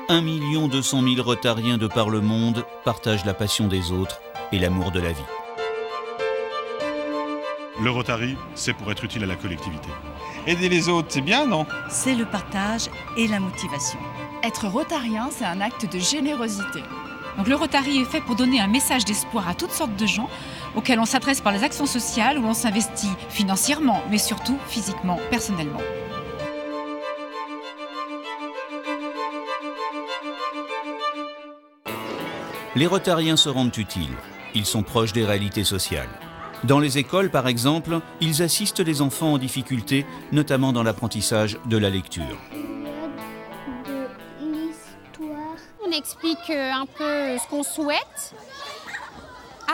Un 1 200 000 Rotariens de par le monde partagent la passion des autres et l'amour de la vie. Le Rotary, c'est pour être utile à la collectivité. Aider les autres, c'est bien, non? C'est le partage et la motivation. Être rotarien, c'est un acte de générosité. Donc le Rotary est fait pour donner un message d'espoir à toutes sortes de gens auxquels on s'adresse par les actions sociales, où on s'investit financièrement, mais surtout physiquement, personnellement. Les Rotariens se rendent utiles. Ils sont proches des réalités sociales. Dans les écoles, par exemple, ils assistent les enfants en difficulté, notamment dans l'apprentissage de la lecture. On explique un peu ce qu'on souhaite.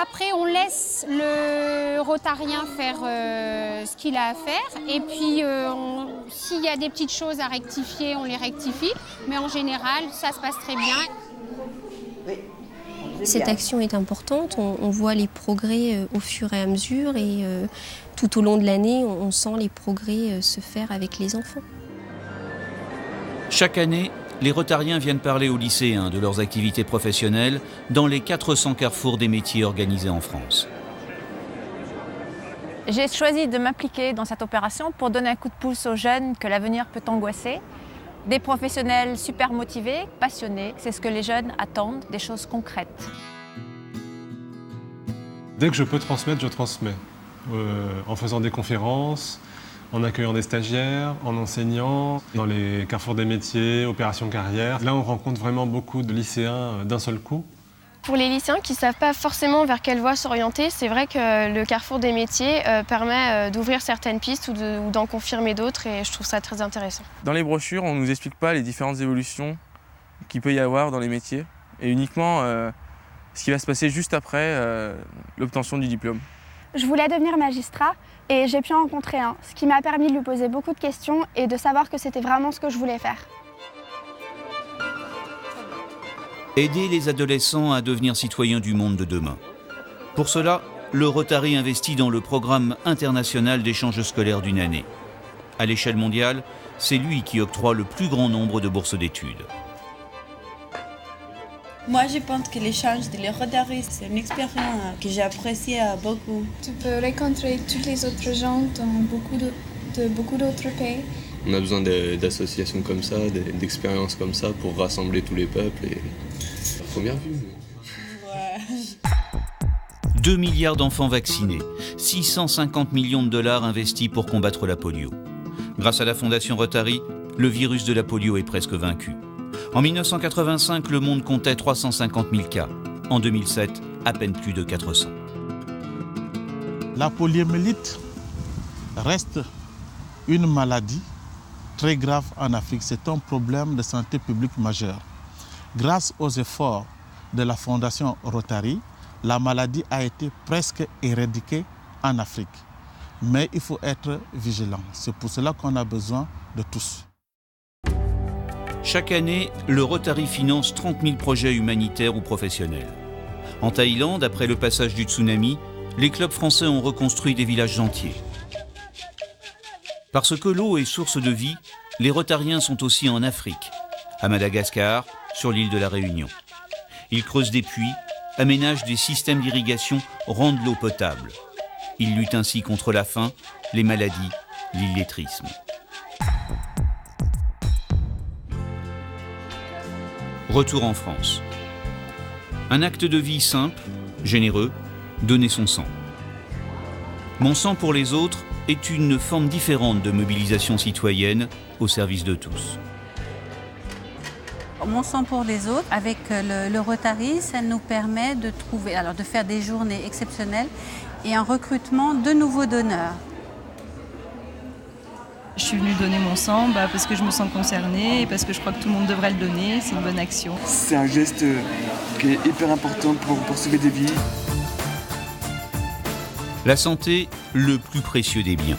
Après, on laisse le Rotarien faire ce qu'il a à faire. Et puis, s'il y a des petites choses à rectifier, on les rectifie. Mais en général, ça se passe très bien. Cette action est importante, on voit les progrès au fur et à mesure et tout au long de l'année, on sent les progrès se faire avec les enfants. Chaque année, les Rotariens viennent parler aux lycéens de leurs activités professionnelles dans les 400 carrefours des métiers organisés en France. J'ai choisi de m'impliquer dans cette opération pour donner un coup de pouce aux jeunes que l'avenir peut angoisser. Des professionnels super motivés, passionnés, c'est ce que les jeunes attendent, des choses concrètes. Dès que je peux transmettre, je transmets. En faisant des conférences, en accueillant des stagiaires, en enseignant, dans les carrefours des métiers, opérations carrière. Là, on rencontre vraiment beaucoup de lycéens d'un seul coup. Pour les lycéens qui ne savent pas forcément vers quelle voie s'orienter, c'est vrai que le carrefour des métiers permet d'ouvrir certaines pistes ou d'en confirmer d'autres et je trouve ça très intéressant. Dans les brochures, on ne nous explique pas les différentes évolutions qu'il peut y avoir dans les métiers et uniquement ce qui va se passer juste après l'obtention du diplôme. Je voulais devenir magistrat et j'ai pu en rencontrer un, ce qui m'a permis de lui poser beaucoup de questions et de savoir que c'était vraiment ce que je voulais faire. Aider les adolescents à devenir citoyens du monde de demain. Pour cela, le Rotary investit dans le programme international d'échange scolaire d'une année. À l'échelle mondiale, c'est lui qui octroie le plus grand nombre de bourses d'études. Moi, je pense que l'échange de Rotary, c'est une expérience que j'ai appréciée beaucoup. Tu peux rencontrer tous les autres gens dans beaucoup d'autres pays. On a besoin d'associations comme ça, d'expériences comme ça pour rassembler tous les peuples. Et... Première vue. Ouais. 2 milliards d'enfants vaccinés, 650 millions de dollars investis pour combattre la polio. Grâce à la Fondation Rotary, le virus de la polio est presque vaincu. En 1985, le monde comptait 350 000 cas. En 2007, à peine plus de 400. La poliomyélite reste une maladie très grave en Afrique. C'est un problème de santé publique majeur. Grâce aux efforts de la Fondation Rotary, la maladie a été presque éradiquée en Afrique. Mais il faut être vigilant. C'est pour cela qu'on a besoin de tous. Chaque année, le Rotary finance 30 000 projets humanitaires ou professionnels. En Thaïlande, après le passage du tsunami, les clubs français ont reconstruit des villages entiers. Parce que l'eau est source de vie, les Rotariens sont aussi en Afrique, à Madagascar, sur l'île de la Réunion. Ils creusent des puits, aménagent des systèmes d'irrigation, rendent l'eau potable. Ils luttent ainsi contre la faim, les maladies, l'illettrisme. Retour en France. Un acte de vie simple, généreux, donner son sang. Mon sang pour les autres est une forme différente de mobilisation citoyenne au service de tous. Mon sang pour les autres, avec le Rotary, ça nous permet de faire des journées exceptionnelles et un recrutement de nouveaux donneurs. Je suis venue donner mon sang parce que je me sens concernée et parce que je crois que tout le monde devrait le donner, c'est une bonne action. C'est un geste qui est hyper important pour sauver des vies. La santé, le plus précieux des biens.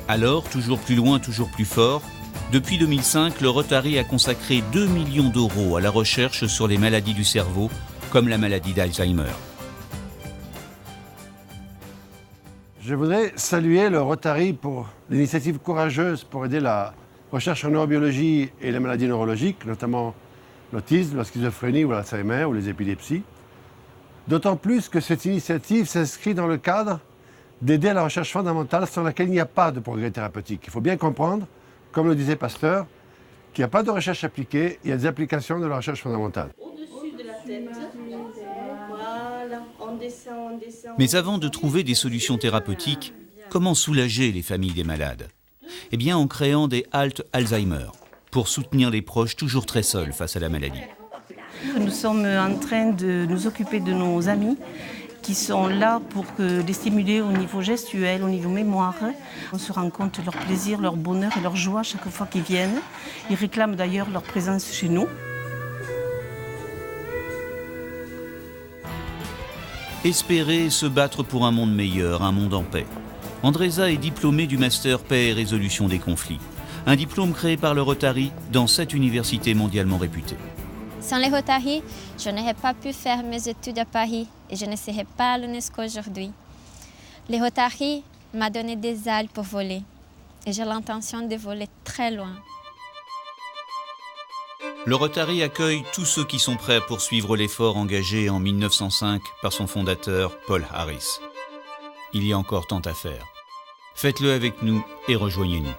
Alors, toujours plus loin, toujours plus fort, depuis 2005, le Rotary a consacré 2 millions d'euros à la recherche sur les maladies du cerveau, comme la maladie d'Alzheimer. Je voudrais saluer le Rotary pour l'initiative courageuse pour aider la recherche en neurobiologie et les maladies neurologiques, notamment l'autisme, la schizophrénie ou l'Alzheimer ou les épilepsies. D'autant plus que cette initiative s'inscrit dans le cadre d'aider à la recherche fondamentale sans laquelle il n'y a pas de progrès thérapeutique. Il faut bien comprendre, comme le disait Pasteur, qu'il n'y a pas de recherche appliquée, il y a des applications de la recherche fondamentale. Au-dessus de la tête. Voilà, on descend, on descend. Mais avant de trouver des solutions thérapeutiques, comment soulager les familles des malades? Eh bien en créant des haltes Alzheimer, pour soutenir les proches toujours très seuls face à la maladie. Nous sommes en train de nous occuper de nos amis qui sont là pour les stimuler au niveau gestuel, au niveau mémoire. On se rend compte de leur plaisir, leur bonheur et leur joie chaque fois qu'ils viennent. Ils réclament d'ailleurs leur présence chez nous. Espérer se battre pour un monde meilleur, un monde en paix. Andresa est diplômée du Master Paix et Résolution des conflits. Un diplôme créé par le Rotary dans 7 universités mondialement réputées. Sans les Rotary, je n'aurais pas pu faire mes études à Paris et je ne serais pas à l'UNESCO aujourd'hui. Les Rotary m'ont donné des ailes pour voler et j'ai l'intention de voler très loin. Le Rotary accueille tous ceux qui sont prêts à poursuivre l'effort engagé en 1905 par son fondateur Paul Harris. Il y a encore tant à faire. Faites-le avec nous et rejoignez-nous.